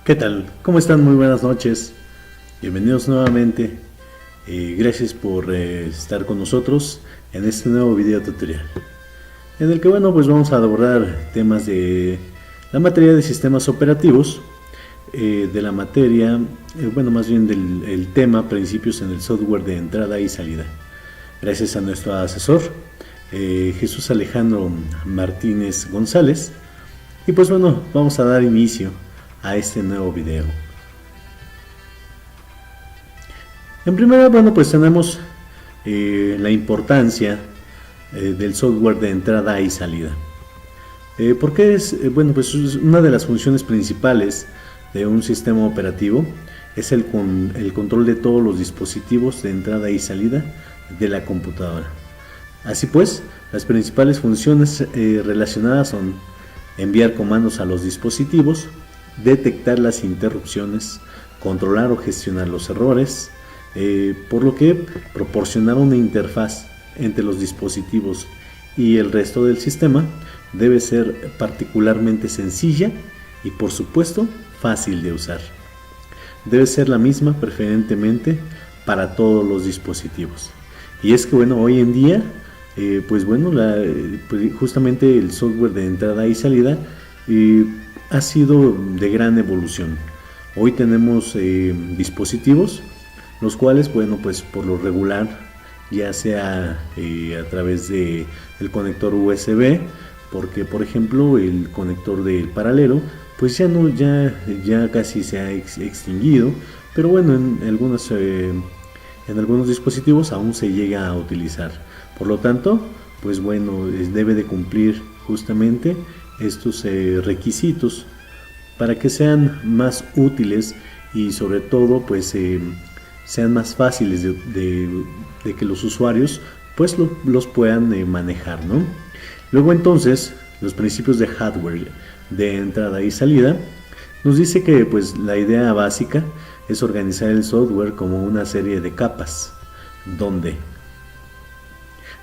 ¿Qué tal? ¿Cómo están? Muy buenas noches. Bienvenidos nuevamente. Gracias por estar con nosotros en este nuevo video tutorial. En el que, bueno, pues vamos a abordar temas de la materia de sistemas operativos, de la materia, bueno, más bien del tema principios en el software de entrada y salida. Gracias a nuestro asesor, Jesús Alejandro Martínez González. Y pues bueno, vamos a dar inicio a este nuevo video. En primera, bueno, pues tenemos la importancia del software de entrada y salida. Porque es, bueno, pues una de las funciones principales de un sistema operativo es el control de todos los dispositivos de entrada y salida de la computadora. Así pues, las principales funciones relacionadas son enviar comandos a los dispositivos, detectar las interrupciones, controlar o gestionar los errores, por lo que proporcionar una interfaz entre los dispositivos y el resto del sistema debe ser particularmente sencilla y, por supuesto, fácil de usar. Debe ser la misma preferentemente para todos los dispositivos. Y es que, bueno, hoy en día, pues justamente el software de entrada y salida ha sido de gran evolución. Hoy tenemos dispositivos los cuales, bueno, pues por lo regular, ya sea a través de el conector USB, porque por ejemplo el conector del paralelo pues ya casi se ha extinguido, pero bueno, en algunos dispositivos aún se llega a utilizar. Por lo tanto, pues bueno, debe de cumplir justamente estos requisitos para que sean más útiles y sobre todo pues sean más fáciles de que los usuarios pues los puedan manejar, ¿no? Luego entonces los principios de hardware de entrada y salida nos dice que pues la idea básica es organizar el software como una serie de capas, donde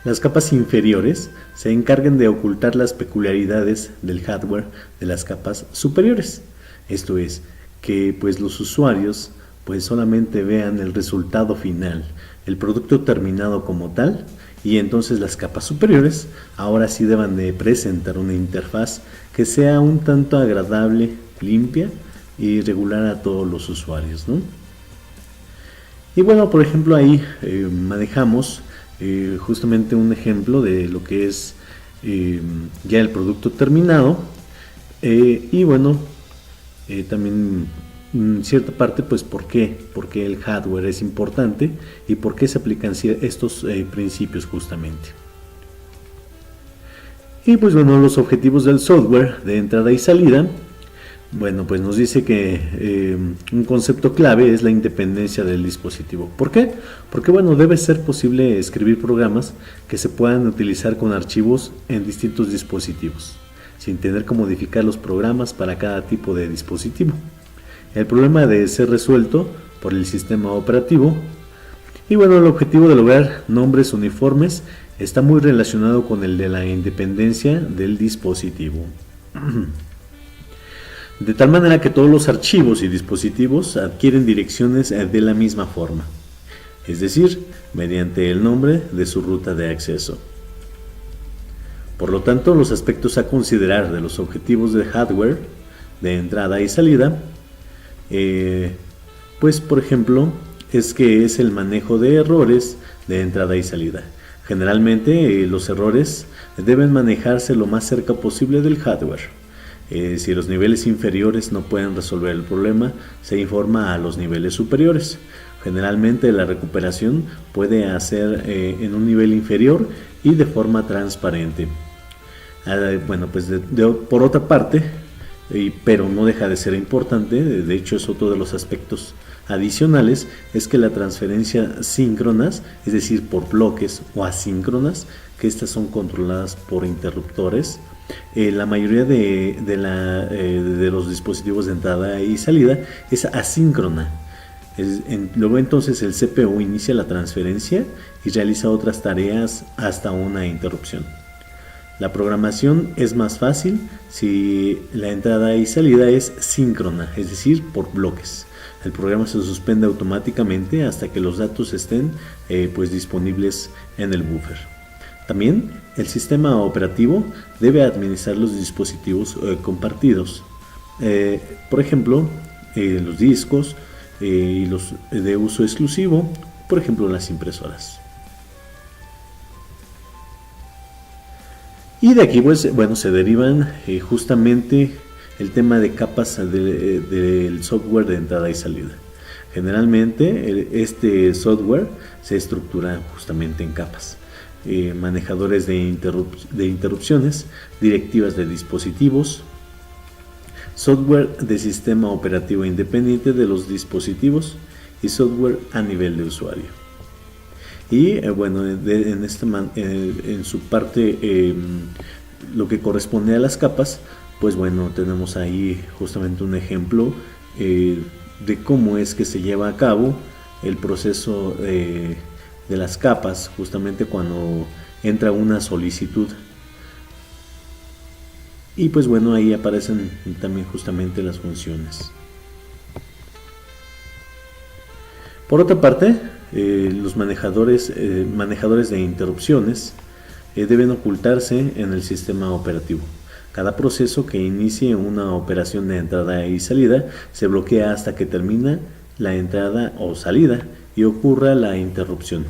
las capas inferiores se encargan de ocultar las peculiaridades del hardware de las capas superiores. Esto es, que pues los usuarios pues solamente vean el resultado final, el producto terminado como tal, y entonces las capas superiores ahora sí deban de presentar una interfaz que sea un tanto agradable, limpia y regular a todos los usuarios, ¿no? Y bueno, por ejemplo ahí manejamos justamente un ejemplo de lo que es ya el producto terminado, y bueno, también en cierta parte pues por qué el hardware es importante y por qué se aplican estos principios justamente. Y pues bueno, los objetivos del software de entrada y salida, bueno, pues nos dice que un concepto clave es la independencia del dispositivo. ¿Por qué? Porque bueno, debe ser posible escribir programas que se puedan utilizar con archivos en distintos dispositivos, sin tener que modificar los programas para cada tipo de dispositivo. El problema debe ser resuelto por el sistema operativo. Y bueno, el objetivo de lograr nombres uniformes está muy relacionado con el de la independencia del dispositivo. De tal manera que todos los archivos y dispositivos adquieren direcciones de la misma forma, es decir, mediante el nombre de su ruta de acceso. Por lo tanto, los aspectos a considerar de los objetivos de hardware de entrada y salida, pues por ejemplo, es que es el manejo de errores de entrada y salida. Generalmente los errores deben manejarse lo más cerca posible del hardware. Si los niveles inferiores no pueden resolver el problema, se informa a los niveles superiores. Generalmente la recuperación puede hacer en un nivel inferior y de forma transparente. Bueno, pues por otra parte, pero no deja de ser importante, de hecho es otro de los aspectos adicionales, es que la transferencia síncronas, es decir, por bloques, o asíncronas, que estas son controladas por interruptores. La mayoría de los dispositivos de entrada y salida es asíncrona. Luego entonces el CPU inicia la transferencia y realiza otras tareas hasta una interrupción. La programación es más fácil si la entrada y salida es síncrona, es decir, por bloques. El programa se suspende automáticamente hasta que los datos estén pues disponibles en el buffer. También el sistema operativo debe administrar los dispositivos compartidos. Por ejemplo, los discos y los de uso exclusivo, por ejemplo las impresoras. Y de aquí pues bueno se derivan justamente el tema de capas del software de entrada y salida. Generalmente este software se estructura justamente en capas. Manejadores de interrupciones, directivas de dispositivos, software de sistema operativo independiente de los dispositivos y software a nivel de usuario. Y bueno, en su parte lo que corresponde a las capas, pues bueno, tenemos ahí justamente un ejemplo de cómo es que se lleva a cabo el proceso de las capas, justamente cuando entra una solicitud. Y pues bueno, ahí aparecen también justamente las funciones. Por otra parte, los manejadores de interrupciones deben ocultarse en el sistema operativo. Cada proceso que inicie una operación de entrada y salida se bloquea hasta que termina la entrada o salida y ocurra la interrupción.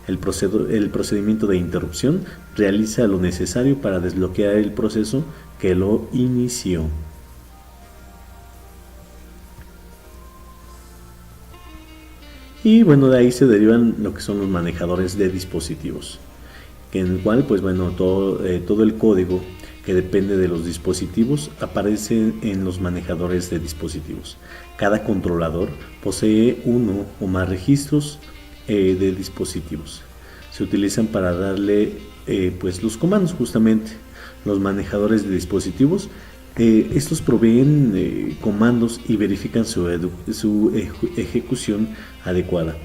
El procedimiento de interrupción realiza lo necesario para desbloquear el proceso que lo inició. Y bueno, de ahí se derivan lo que son los manejadores de dispositivos, en el cual pues bueno, todo el código que depende de los dispositivos aparece en los manejadores de dispositivos. Cada controlador posee uno o más registros de dispositivos. Se utilizan para darle pues los comandos justamente. Los manejadores de dispositivos, estos proveen comandos y verifican su ejecución adecuada.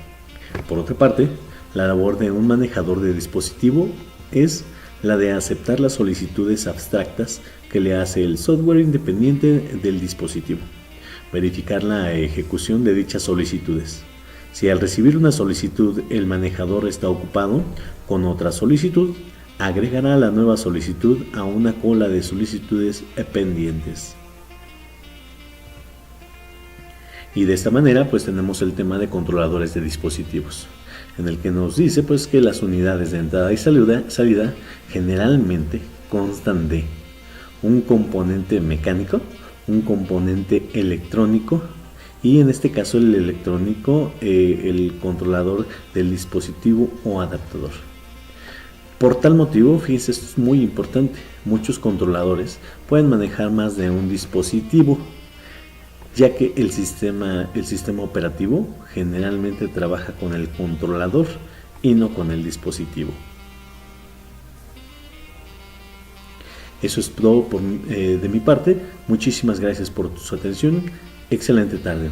Por otra parte, la labor de un manejador de dispositivo es la de aceptar las solicitudes abstractas que le hace el software independiente del dispositivo, verificar la ejecución de dichas solicitudes. Si al recibir una solicitud el manejador está ocupado con otra solicitud, agregará la nueva solicitud a una cola de solicitudes pendientes. Y de esta manera pues tenemos el tema de controladores de dispositivos, en el que nos dice pues que las unidades de entrada y salida generalmente constan de un componente mecánico, un componente electrónico y en este caso el electrónico el controlador del dispositivo o adaptador. Por tal motivo, fíjense, esto es muy importante, muchos controladores pueden manejar más de un dispositivo, ya que el sistema operativo generalmente trabaja con el controlador y no con el dispositivo. Eso es todo de mi parte. Muchísimas gracias por su atención. Excelente tarde.